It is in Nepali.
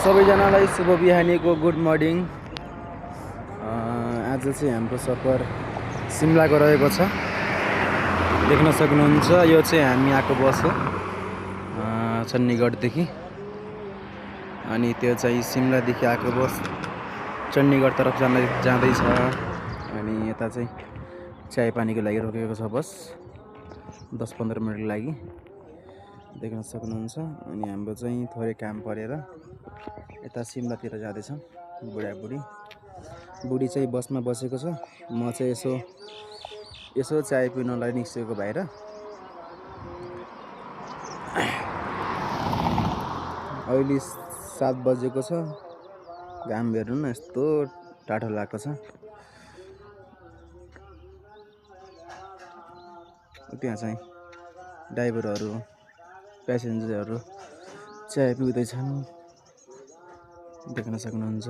सबैजनालाई शुभ बिहानीको गुड मर्निङ। आज चाहिँ हाम्रो सफर सिमलाको रहेको छ, देख्न सक्नुहुन्छ। यो चाहिँ हामी आएको बस हो चण्डीगढदेखि, अनि त्यो चाहिँ सिमलादेखि आएको बस चण्डीगढ तरफ जाँदैछ। अनि यता चाहिँ चाय पानीको लागि रोकेको छ बस, 10-15 मिनटको लागि, देख्न सक्नुहुन्छ। अनि हाम्रो चाहिँ थोरै काम परेर यता सिमलातिर जाँदैछ। बुढी चाहिँ बसमा बसेको छ, म चाहिँ यसो चाय पिउनलाई निस्केको बाहिर। अहिले 7 बजेको छ, घाम हेर्नु न यस्तो टाढो लागेको छ। त्यहाँ चाहिँ ड्राइभरहरू प्यासेन्जरहरू चाय पिउँदैछन्, देख्न सक्नुहुन्छ।